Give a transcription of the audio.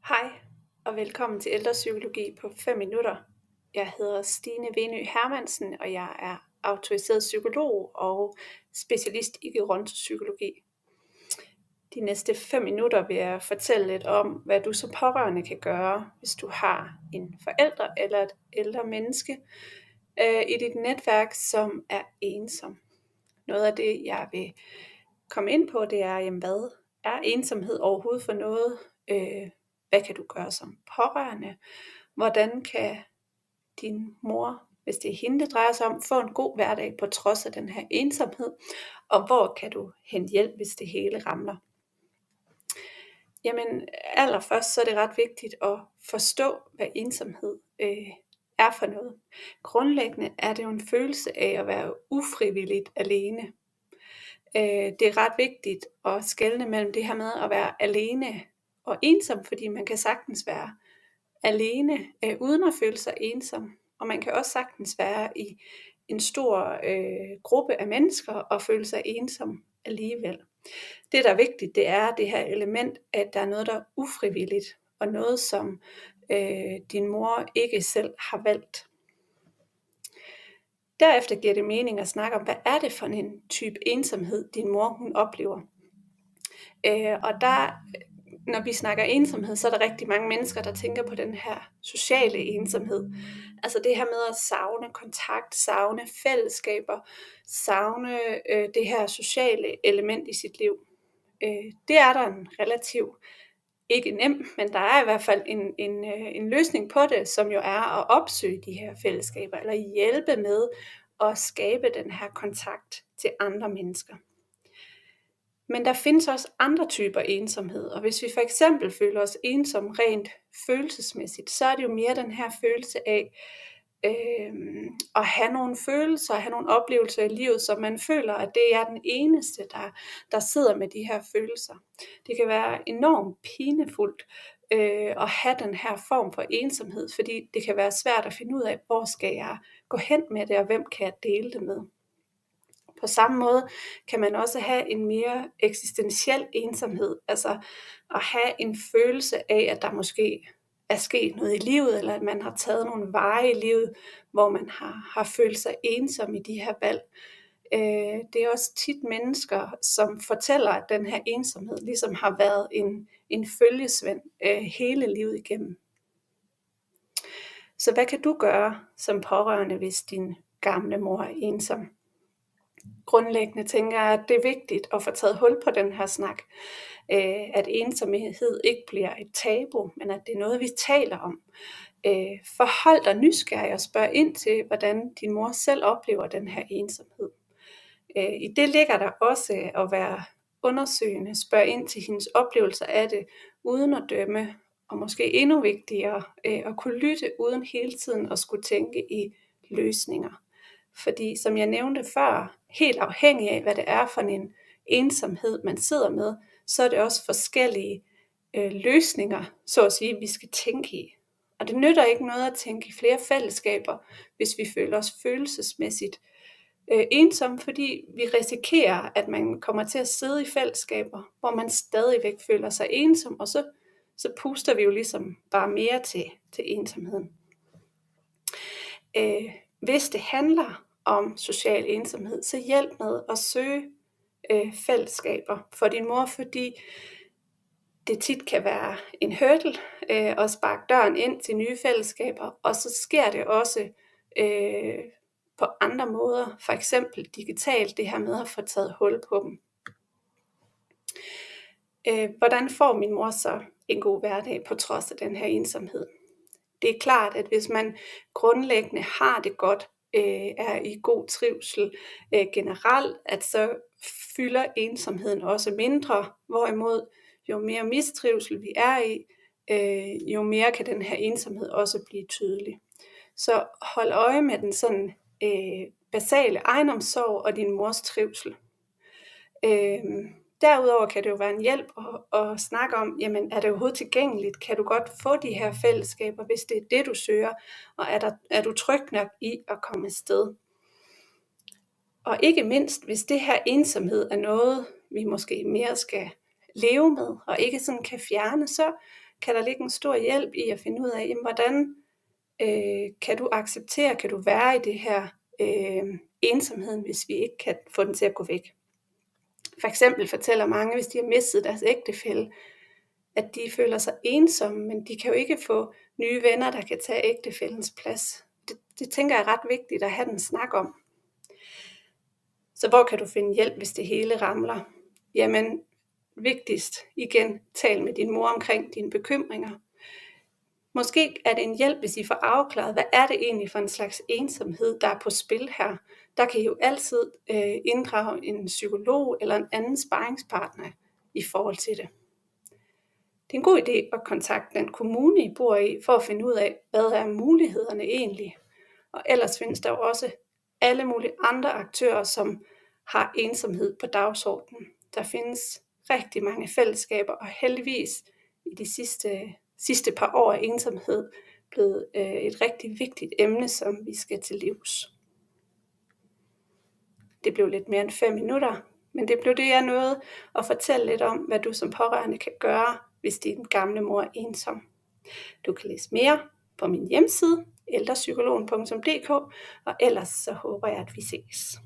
Hej og velkommen til Ældrepsykologi på 5 minutter. Jeg hedder Stine Venø Hermansen, og jeg er autoriseret psykolog og specialist i gerontopsykologi. De næste 5 minutter vil jeg fortælle lidt om, hvad du som pårørende kan gøre, hvis du har en forælder eller et ældre menneske i dit netværk, som er ensom. Noget af det, jeg vil komme ind på, det er, hvad er ensomhed overhovedet for noget? Hvad kan du gøre som pårørende? Hvordan kan din mor, hvis det er hende, det drejer sig om, få en god hverdag på trods af den her ensomhed? Og hvor kan du hente hjælp, hvis det hele ramler? Jamen allerførst så er det ret vigtigt at forstå, hvad ensomhed er for noget. Grundlæggende er det jo en følelse af at være ufrivilligt alene. Det er ret vigtigt at skelne mellem det her med at være alene og ensom, fordi man kan sagtens være alene uden at føle sig ensom, og man kan også sagtens være i en stor gruppe af mennesker og føle sig ensom alligevel. Det der er vigtigt, det er det her element, at der er noget, der er ufrivilligt, og noget som din mor ikke selv har valgt. Derefter giver det mening at snakke om, hvad er det for en type ensomhed, din mor hun oplever. Og der, når vi snakker ensomhed, så er der rigtig mange mennesker, der tænker på den her sociale ensomhed. Altså det her med at savne kontakt, savne fællesskaber, savne det her sociale element i sit liv. Det er der en relativ, ikke nem, men der er i hvert fald en løsning på det, som jo er at opsøge de her fællesskaber, eller hjælpe med at skabe den her kontakt til andre mennesker. Men der findes også andre typer ensomhed, og hvis vi for eksempel føler os ensom rent følelsesmæssigt, så er det jo mere den her følelse af at have nogle følelser, have nogle oplevelser i livet, så man føler, at det er den eneste, der sidder med de her følelser. Det kan være enormt pinefuldt at have den her form for ensomhed, fordi det kan være svært at finde ud af, hvor skal jeg gå hen med det, og hvem kan jeg dele det med. På samme måde kan man også have en mere eksistentiel ensomhed, altså at have en følelse af, at der måske er sket noget i livet, eller at man har taget nogle veje i livet, hvor man har følt sig ensom i de her valg. Det er også tit mennesker, som fortæller, at den her ensomhed ligesom har været en følgesvend hele livet igennem. Så hvad kan du gøre som pårørende, hvis din gamle mor er ensom? Grundlæggende tænker jeg, at det er vigtigt at få taget hul på den her snak. At ensomhed ikke bliver et tabu, men at det er noget, vi taler om. Forhold dig nysgerrig og spørg ind til, hvordan din mor selv oplever den her ensomhed. I det ligger der også at være undersøgende, spørg ind til hendes oplevelser af det, uden at dømme, og måske endnu vigtigere, at kunne lytte uden hele tiden at skulle tænke i løsninger. Fordi som jeg nævnte før, helt afhængig af hvad det er for en ensomhed man sidder med, så er det også forskellige løsninger, så at sige, vi skal tænke i. Og det nytter ikke noget at tænke i flere fællesskaber, hvis vi føler os følelsesmæssigt ensomme, fordi vi risikerer, at man kommer til at sidde i fællesskaber, hvor man stadigvæk føler sig ensom, og så puster vi jo ligesom bare mere til ensomheden. Hvis det handler om social ensomhed, så hjælp med at søge fællesskaber for din mor, fordi det tit kan være en hurdle at sparke døren ind til nye fællesskaber, og så sker det også på andre måder, for eksempel digitalt, det her med at få taget hul på dem. Hvordan får min mor så en god hverdag på trods af den her ensomhed? Det er klart, at hvis man grundlæggende har det godt, er i god trivsel generelt, at så fylder ensomheden også mindre, hvorimod jo mere mistrivsel vi er i, jo mere kan den her ensomhed også blive tydelig. Så hold øje med den sådan basale egenomsorg og din mors trivsel. Derudover kan det jo være en hjælp at snakke om, jamen er det overhovedet tilgængeligt? Kan du godt få de her fællesskaber, hvis det er det, du søger? Og er du tryg nok i at komme afsted? Og ikke mindst, hvis det her ensomhed er noget, vi måske mere skal leve med, og ikke sådan kan fjerne, så kan der ligge en stor hjælp i at finde ud af, jamen, hvordan kan du acceptere, kan du være i det her ensomheden, hvis vi ikke kan få den til at gå væk. For eksempel fortæller mange, hvis de har mistet deres ægtefælle, at de føler sig ensomme, men de kan jo ikke få nye venner, der kan tage ægtefællens plads. Det tænker jeg er ret vigtigt at have den snak om. Så hvor kan du finde hjælp, hvis det hele ramler? Jamen, vigtigst igen, tal med din mor omkring dine bekymringer. Måske er det en hjælp, hvis I får afklaret, hvad er det egentlig for en slags ensomhed, der er på spil her. Der kan I jo altid inddrage en psykolog eller en anden sparringspartner i forhold til det. Det er en god idé at kontakte den kommune, I bor i, for at finde ud af, hvad er mulighederne egentlig. Og ellers findes der jo også alle mulige andre aktører, som har ensomhed på dagsordenen. Der findes rigtig mange fællesskaber, og heldigvis i de sidste par år er ensomhed blevet et rigtig vigtigt emne, som vi skal til livs. Det blev lidt mere end 5 minutter, men det blev det, jeg nåede at fortælle lidt om, hvad du som pårørende kan gøre, hvis din gamle mor er ensom. Du kan læse mere på min hjemmeside, ældrepsykologen.dk, og ellers så håber jeg, at vi ses.